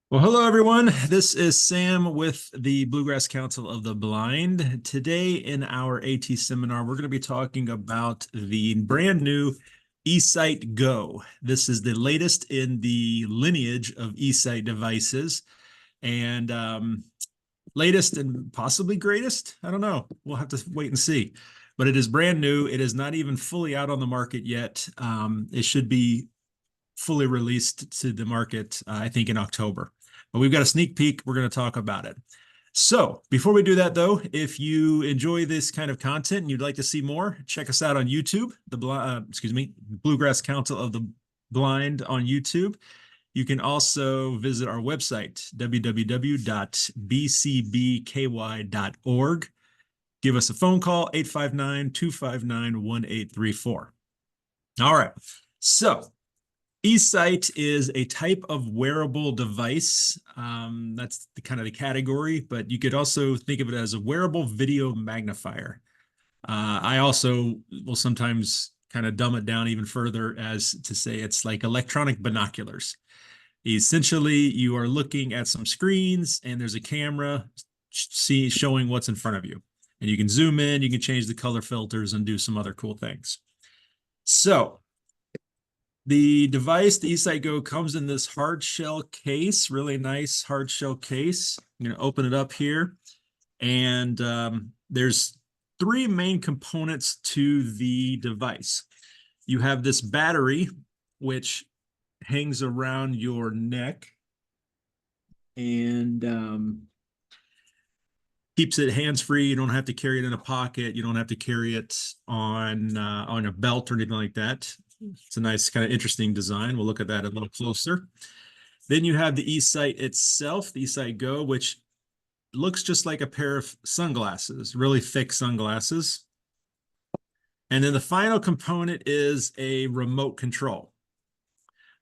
Well, hello everyone. This is Sam with the Bluegrass Council of the Blind. Today in our AT seminar, we're going to be talking about the brand new eSight Go. This is the latest in the lineage of eSight devices and latest and possibly greatest. I don't know. We'll have to wait and see. But it is brand new. It is not even fully out on the market yet. It should be fully released to the market, I think, in October. But we've got a sneak peek. We're going to talk about it. So before we do that, though, if you enjoy this kind of content and you'd like to see more, check us out on YouTube, Bluegrass Council of the Blind on YouTube. You can also visit our website, www.bcbky.org. Give us a phone call, 859-259-1834. All right. So eSight is a type of wearable device. That's kind of the category, but you could also think of it as a wearable video magnifier. I also will sometimes kind of dumb it down even further as to say it's like electronic binoculars. Essentially, you are looking at some screens and there's a camera showing what's in front of you. And you can zoom in, you can change the color filters and do some other cool things. So the device, the eSight Go, comes in this hard shell case, really nice hard shell case. I'm going to open it up here. And there's three main components to the device. You have this battery, which hangs around your neck and keeps it hands-free. You don't have to carry it in a pocket. You don't have to carry it on a belt or anything like that. It's a nice kind of interesting design. We'll look at that a little closer. Then you have the eSight itself, the eSight Go, which looks just like a pair of sunglasses, really thick sunglasses. And then the final component is a remote control.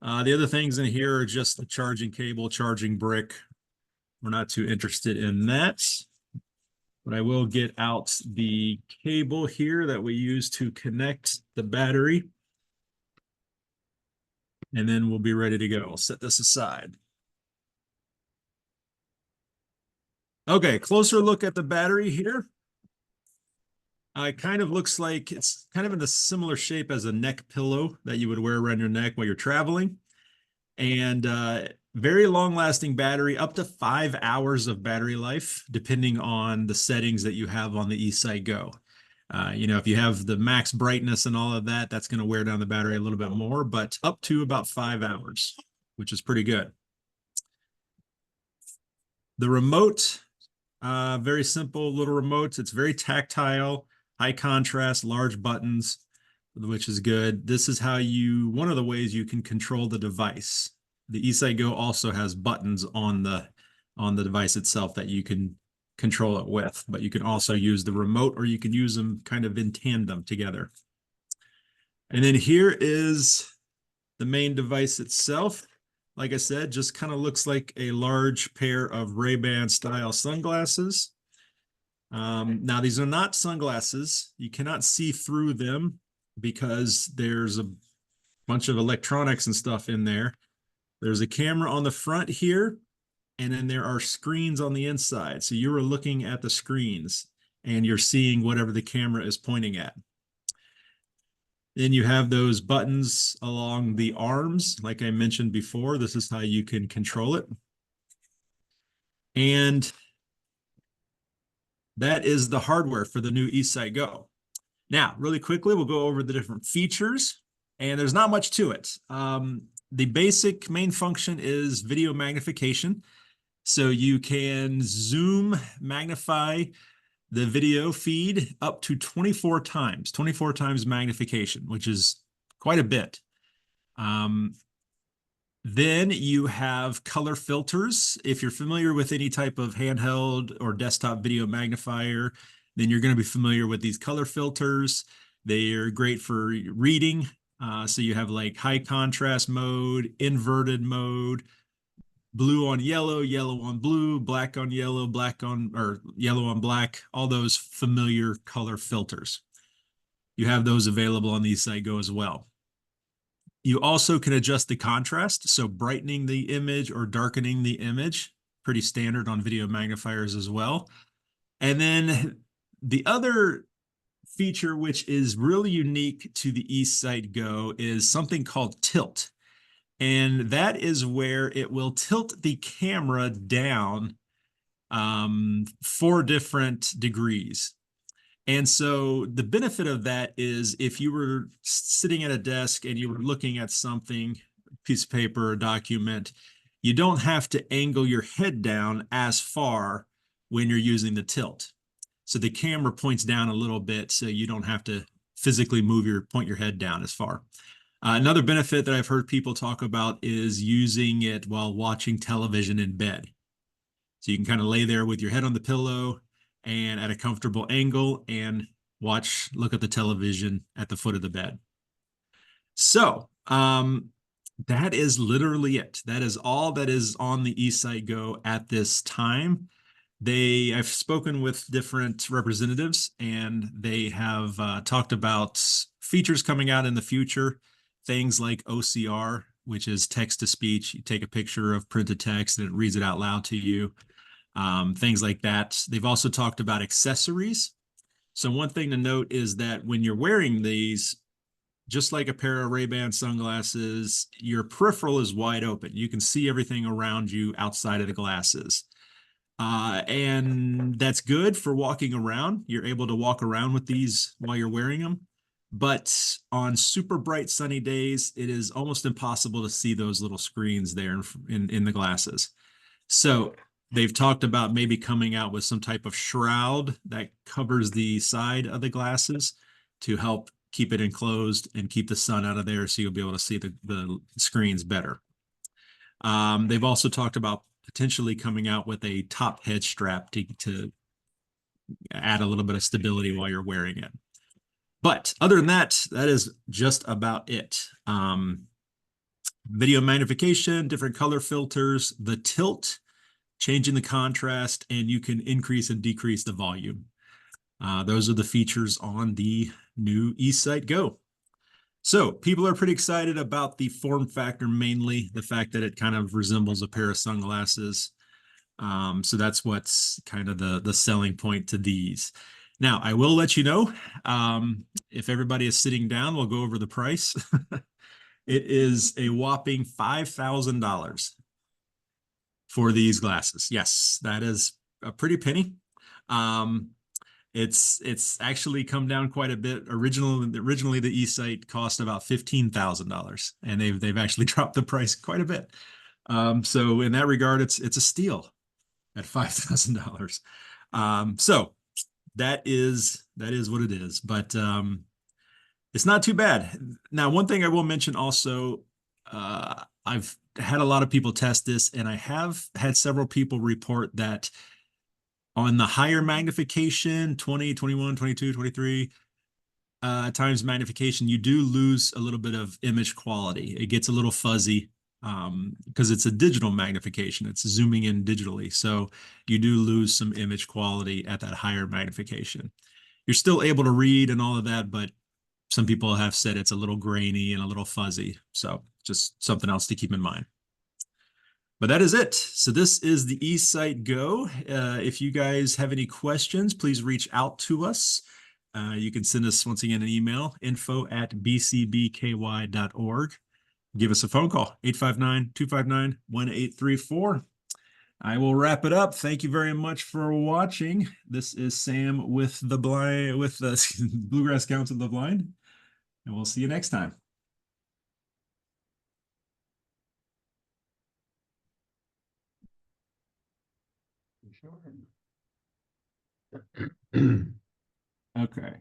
The other things in here are just the charging cable, charging brick. We're not too interested in that. But I will get out the cable here that we use to connect the battery. And then we'll be ready to go. I'll set this aside. Okay, closer look at the battery here. It kind of looks like it's kind of in a similar shape as a neck pillow that you would wear around your neck while you're traveling. And very long-lasting battery, up to 5 hours of battery life, depending on the settings that you have on the eSight Go. If you have the max brightness and all of that, that's going to wear down the battery a little bit more, but up to about 5 hours, which is pretty good. The remote, very simple little remote. It's very tactile, high contrast, large buttons, which is good. This is one of the ways you can control the device. The eSight Go also has buttons on the device itself that you can control it with, but you can also use the remote or you can use them kind of in tandem together. And then here is the main device itself. Like I said, just kind of looks like a large pair of Ray-Ban style sunglasses. Now, these are not sunglasses. You cannot see through them because there's a bunch of electronics and stuff in there. There's a camera on the front here, and then there are screens on the inside. So you are looking at the screens and you're seeing whatever the camera is pointing at. Then you have those buttons along the arms. Like I mentioned before, this is how you can control it. And that is the hardware for the new eSight Go. Now, really quickly, we'll go over the different features, and there's not much to it. The basic main function is video magnification. So you can zoom, magnify the video feed up to 24 times magnification, which is quite a bit. Then you have color filters. If you're familiar with any type of handheld or desktop video magnifier, then you're going to be familiar with these color filters. They are great for reading. So you have like high contrast mode, inverted mode, blue on yellow, yellow on blue, black on yellow, yellow on black, all those familiar color filters. You have those available on the eSight Go as well. You also can adjust the contrast, so brightening the image or darkening the image, pretty standard on video magnifiers as well. And then the other feature, which is really unique to the eSight Go, is something called tilt. And that is where it will tilt the camera down 4 different degrees. And so the benefit of that is if you were sitting at a desk and you were looking at something, piece of paper, a document, you don't have to angle your head down as far when you're using the tilt. So the camera points down a little bit, so you don't have to physically point your head down as far. Another benefit that I've heard people talk about is using it while watching television in bed. So you can kind of lay there with your head on the pillow and at a comfortable angle and look at the television at the foot of the bed. So that is literally it. That is all that is on the eSight Go at this time. I've spoken with different representatives, and they have talked about features coming out in the future, things like OCR, which is text to speech. You take a picture of printed text and it reads it out loud to you. Things like that. They've also talked about accessories. So one thing to note is that when you're wearing these, just like a pair of Ray-Ban sunglasses, your peripheral is wide open. You can see everything around you outside of the glasses. And that's good for walking around. You're able to walk around with these while you're wearing them. But on super bright sunny days, it is almost impossible to see those little screens there in the glasses. So they've talked about maybe coming out with some type of shroud that covers the side of the glasses to help keep it enclosed and keep the sun out of there, so you'll be able to see the screens better. They've also talked about potentially coming out with a top head strap to add a little bit of stability while you're wearing it. But other than that, that is just about it. Video magnification, different color filters, the tilt, changing the contrast, and you can increase and decrease the volume. Those are the features on the new eSight Go. So people are pretty excited about the form factor, mainly the fact that it kind of resembles a pair of sunglasses. So that's what's kind of the selling point to these. Now, I will let you know, if everybody is sitting down, we'll go over the price. It is a whopping $5,000 for these glasses. Yes, that is a pretty penny. It's actually come down quite a bit. Originally the eSight cost about $15,000, and they've actually dropped the price quite a bit. So in that regard, it's a steal at $5,000. So that is what it is, but it's not too bad. Now, one thing I will mention also, I've had a lot of people test this, and I have had several people report that on the higher magnification, 20, 21, 22, 23 times magnification, you do lose a little bit of image quality. It gets a little fuzzy because it's a digital magnification. It's zooming in digitally. So you do lose some image quality at that higher magnification. You're still able to read and all of that, but some people have said it's a little grainy and a little fuzzy. So just something else to keep in mind. But that is it. So this is the eSight Go. If you guys have any questions, please reach out to us. You can send us, once again, an email, info@bcbky.org. Give us a phone call, 859-259-1834. I will wrap it up. Thank you very much for watching. This is Sam with the Bluegrass Council of the Blind, and we'll see you next time. Okay.